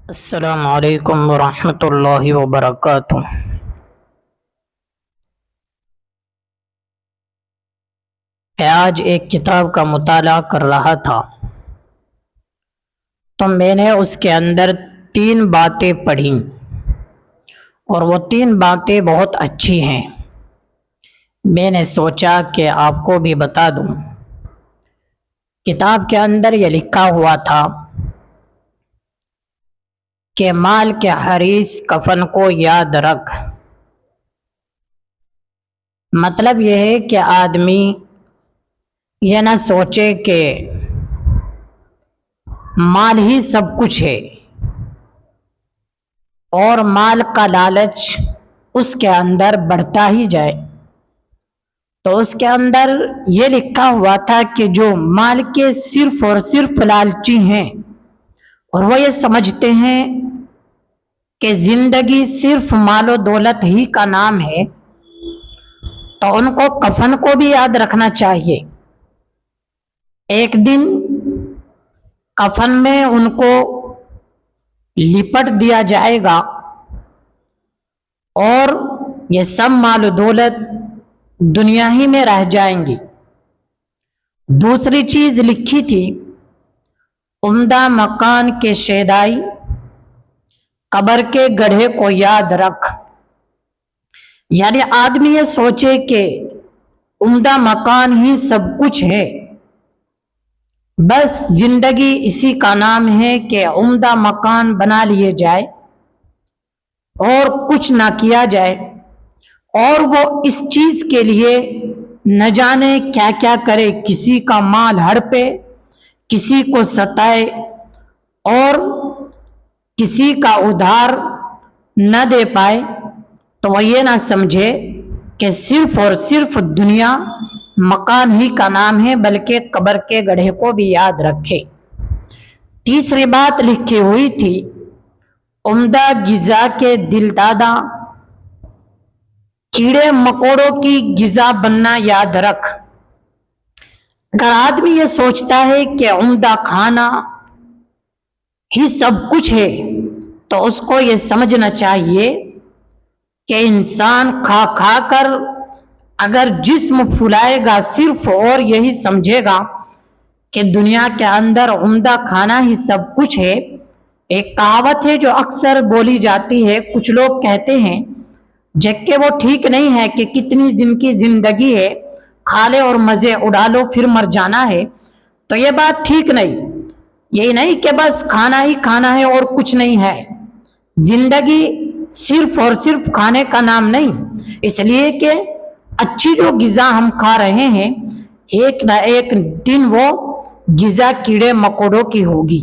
السلام علیکم ورحمۃ اللہ وبرکاتہ۔ آج ایک کتاب کا مطالعہ کر رہا تھا تو میں نے اس کے اندر 3 باتیں پڑھیں اور وہ 3 باتیں بہت اچھی ہیں۔ میں نے سوچا کہ آپ کو بھی بتا دوں۔ کتاب کے اندر یہ لکھا ہوا تھا کہ مال کے حریص کفن کو یاد رکھ۔ مطلب یہ ہے کہ آدمی یہ نہ سوچے کہ مال ہی سب کچھ ہے اور مال کا لالچ اس کے اندر بڑھتا ہی جائے۔ تو اس کے اندر یہ لکھا ہوا تھا کہ جو مال کے صرف اور صرف لالچی ہیں اور وہ یہ سمجھتے ہیں کہ زندگی صرف مال و دولت ہی کا نام ہے، تو ان کو کفن کو بھی یاد رکھنا چاہیے۔ ایک دن کفن میں ان کو لپٹ دیا جائے گا اور یہ سب مال و دولت دنیا ہی میں رہ جائیں گی۔ دوسری چیز لکھی تھی، عمدہ مکان کے شیدائی قبر کے گڑھے کو یاد رکھ۔ یعنی آدمی یہ سوچے کہ عمدہ مکان ہی سب کچھ ہے، بس زندگی اسی کا نام ہے کہ عمدہ مکان بنا لیے جائے اور کچھ نہ کیا جائے، اور وہ اس چیز کے لیے نہ جانے کیا کیا کرے، کسی کا مال ہڑپے، کسی کو ستائے اور کسی کا ادھار نہ دے پائے۔ تو وہ یہ نہ سمجھے کہ صرف اور صرف دنیا مکان ہی کا نام ہے، بلکہ قبر کے گڑھے کو بھی یاد رکھے۔ تیسری بات لکھی ہوئی تھی، عمدہ غذا کے دل دادا کیڑے مکوڑوں کی غذا بننا یاد رکھ۔ اگر آدمی یہ سوچتا ہے کہ عمدہ کھانا ہی سب کچھ ہے، تو اس کو یہ سمجھنا چاہیے کہ انسان کھا کھا کر اگر جسم پھلائے گا صرف اور یہی سمجھے گا کہ دنیا کے اندر عمدہ کھانا ہی سب کچھ ہے۔ ایک کہاوت ہے جو اکثر بولی جاتی ہے، کچھ لوگ کہتے ہیں جبکہ وہ ٹھیک نہیں ہے کہ کتنی دن کی زندگی ہے، کھا لے اور مزے اڑا لو پھر مر جانا ہے۔ تو یہ بات ٹھیک نہیں، یہی نہیں کہ بس کھانا ہی کھانا ہے اور کچھ نہیں ہے۔ زندگی صرف اور صرف کھانے کا نام نہیں، اس لیے کہ اچھی جو غذا ہم کھا رہے ہیں، ایک نہ ایک دن وہ غذا کیڑے مکوڑوں کی ہوگی۔